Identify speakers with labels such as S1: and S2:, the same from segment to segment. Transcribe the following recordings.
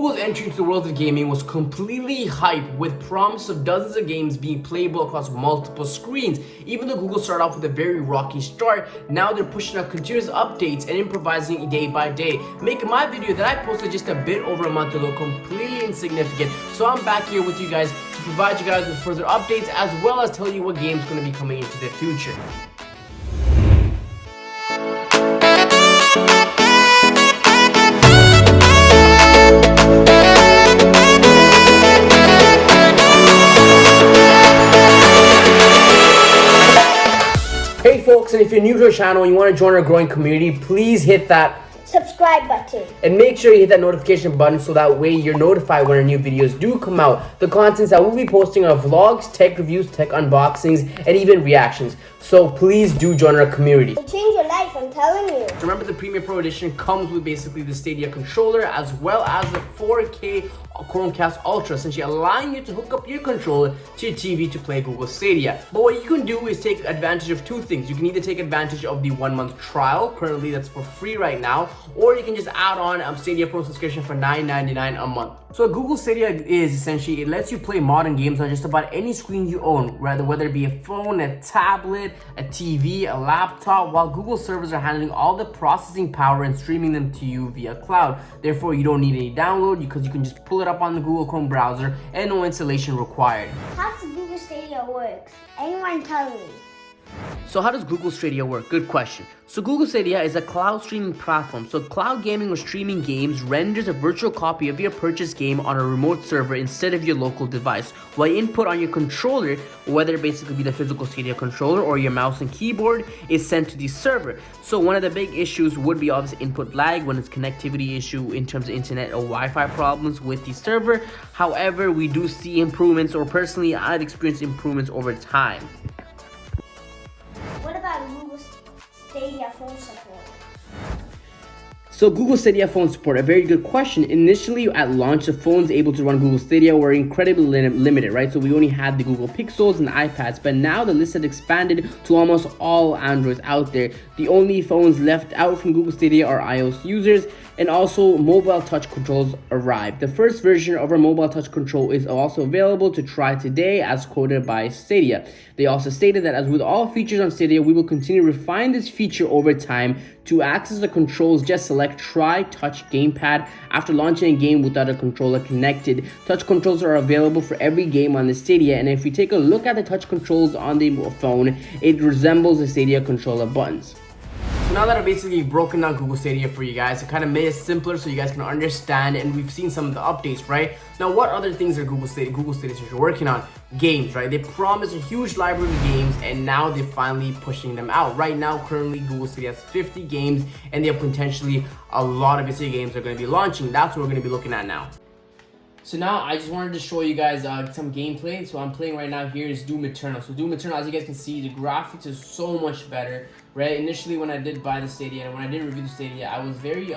S1: Google's entry into the world of gaming was completely hyped with promise of dozens of games being playable across multiple screens. Even though Google started off with a very rocky start, now they're pushing out continuous updates and improvising day by day, making my video that I posted just a bit over a month ago completely insignificant. So I'm back here with you guys to provide you guys with further updates as well as tell you what game's going to be coming into the future. Hey folks, and if you're new to our channel and you want to join our growing community, please hit that
S2: subscribe button
S1: and make sure you hit that notification button so that way you're notified when our new videos do come out. The contents that we'll be posting are vlogs, tech reviews, tech unboxings, and even reactions. So please do join our community.
S2: It'll change your life, I'm telling you.
S1: Remember, the Premium Pro Edition comes with basically the Stadia controller as well as the 4K Chromecast Ultra, essentially allowing you to hook up your controller to your TV to play Google Stadia. But what you can do is take advantage of two things. You can either take advantage of the 1 month trial, currently that's for free right now, or you can just add on a Stadia Pro subscription for $9.99 a month. So what Google Stadia is essentially, it lets you play modern games on just about any screen you own, whether it be a phone, a tablet, a TV, a laptop, while Google servers are handling all the processing power and streaming them to you via cloud. Therefore, you don't need any download because you can just pull it up on the Google Chrome browser and no installation required.
S2: How does Google Stadia work? Anyone tell me?
S1: So how does Google Stadia work? Good question. So Google Stadia is a cloud streaming platform. So cloud gaming or streaming games renders a virtual copy of your purchased game on a remote server instead of your local device, while input on your controller, whether it basically be the physical Stadia controller or your mouse and keyboard, is sent to the server. So one of the big issues would be obviously input lag when it's connectivity issue in terms of internet or Wi-Fi problems with the server. However, we do see improvements, or personally I've experienced improvements over time.
S2: What about Google Stadia phone support?
S1: So Google Stadia phone support, a very good question. Initially at launch, the phones able to run Google Stadia were incredibly limited, right? So we only had the Google Pixels and iPads, but now the list has expanded to almost all Androids out there. The only phones left out from Google Stadia are iOS users, and also mobile touch controls arrived. The first version of our mobile touch control is also available to try today as quoted by Stadia. They also stated that as with all features on Stadia, we will continue to refine this feature over time. To access the controls, just select Try Touch Gamepad. After launching a game without a controller connected, touch controls are available for every game on the Stadia, and if we take a look at the touch controls on the phone, it resembles the Stadia controller buttons. So now that I've basically broken down Google Stadia for you guys, I kind of made it simpler so you guys can understand, and we've seen some of the updates, right? Now, what other things are Google Stadia is working on? Games, right? They promised a huge library of games, and now they're finally pushing them out. Right now, currently, Google Stadia has 50 games, and they have potentially a lot of Stadia games are going to be launching. That's what we're going to be looking at now. So now I just wanted to show you guys some gameplay. So I'm playing right now here is Doom Eternal. So Doom Eternal, as you guys can see, the graphics is so much better, right? Initially when I did buy the Stadia and when I did review the Stadia, I was very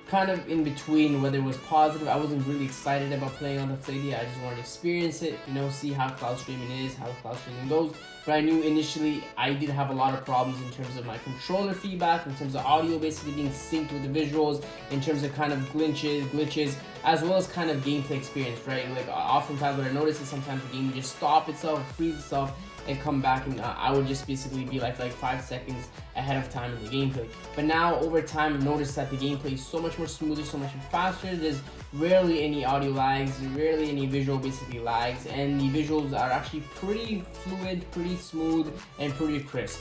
S1: kind of in between whether it was positive. I wasn't really excited about playing on the Stadia. I just wanted to experience it, you know, see how cloud streaming is, how cloud streaming goes. But I knew initially I did have a lot of problems in terms of my controller feedback, in terms of audio basically being synced with the visuals, in terms of kind of glitches, as well as kind of gameplay experience, right? Like oftentimes what I noticed is sometimes the game would just stop itself, freeze itself, and come back, and I would just basically be like 5 seconds ahead of time in the gameplay. But now over time I've noticed that the gameplay is so much more smoother, so much faster. There's rarely any audio lags, rarely any visual basically lags, and the visuals are actually pretty fluid, pretty smooth, and pretty crisp.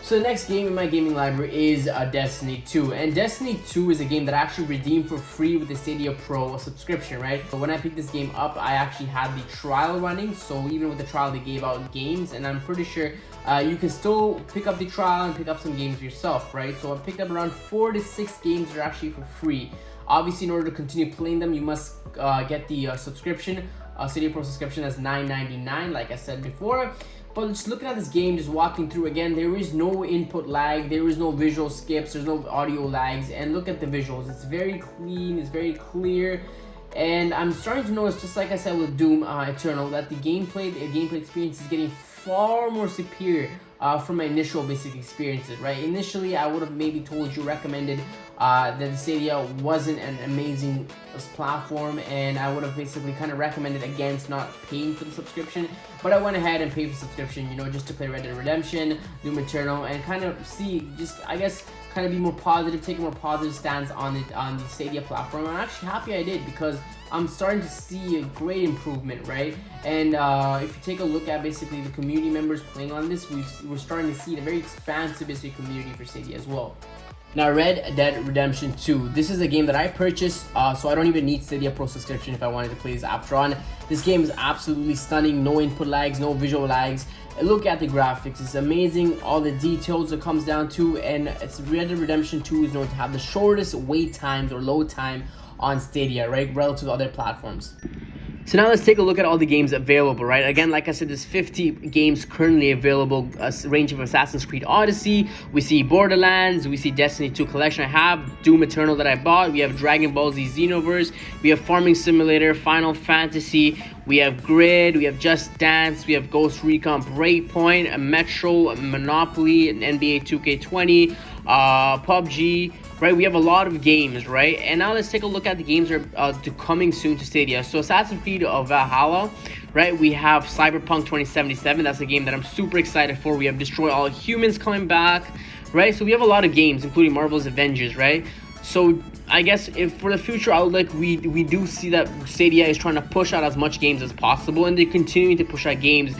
S1: So the next game in my gaming library is Destiny 2, and Destiny 2 is a game that I actually redeemed for free with the Stadia Pro subscription, right? But when I picked this game up, I actually had the trial running, so even with the trial they gave out games, and I'm pretty sure you can still pick up the trial and pick up some games yourself, right? So I picked up around 4 to 6 games that are actually for free. Obviously, in order to continue playing them, you must get the subscription, Stadia Pro subscription. That's $9.99, like I said before. But just looking at this game, just walking through again, there is no input lag, there is no visual skips, there's no audio lags, and look at the visuals. It's very clean, it's very clear, and I'm starting to notice, just like I said with Doom Eternal, that the gameplay experience is getting far more superior from my initial basic experiences, right? Initially, I would have maybe told you, recommended that Stadia wasn't an amazing platform, and I would have basically kind of recommended against not paying for the subscription. But I went ahead and paid for the subscription, you know, just to play Red Dead Redemption, Doom Eternal, and kind of see, just I guess, kind of be more positive, take a more positive stance on the Stadia platform. I'm actually happy I did, because I'm starting to see a great improvement, right? And if you take a look at basically the community members playing on this, we're starting to see a very expansive basically community for Stadia as well. Now, Red Dead Redemption 2. This is a game that I purchased, so I don't even need Stadia Pro subscription if I wanted to play this after on. This game is absolutely stunning. No input lags, no visual lags. Look at the graphics. It's amazing. All the details it comes down to, and it's Red Dead Redemption 2 is known to have the shortest wait times or load time on Stadia, right, relative to other platforms. So now let's take a look at all the games available, right? Again, like I said, there's 50 games currently available, a range of Assassin's Creed Odyssey. We see Borderlands, we see Destiny 2 Collection I have, Doom Eternal that I bought, we have Dragon Ball Z Xenoverse, we have Farming Simulator, Final Fantasy, we have Grid, we have Just Dance, we have Ghost Recon Breakpoint, Metro, Monopoly, NBA 2K20, PUBG, right? We have a lot of games, right? And now let's take a look at the games that are coming soon to Stadia. So Assassin's Creed Valhalla, right? We have Cyberpunk 2077. That's a game that I'm super excited for. We have Destroy All Humans coming back, right? So we have a lot of games, including Marvel's Avengers, right? So I guess if for the future outlook, we do see that Stadia is trying to push out as much games as possible, and they're continuing to push out games.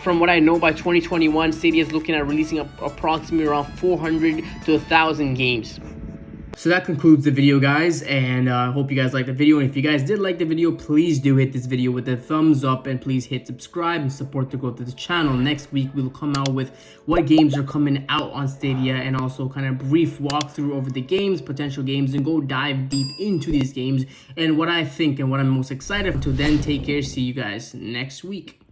S1: From what I know, by 2021, Stadia is looking at releasing approximately around 400 to 1,000 games. So that concludes the video, guys, and I hope you guys liked the video. And if you guys did like the video, please do hit this video with a thumbs up, and please hit subscribe and support the growth of the channel. Next week we'll come out with what games are coming out on Stadia, and also kind of brief walkthrough over the games, potential games, and go dive deep into these games and what I think and what I'm most excited for. Until then, take care. See you guys next week.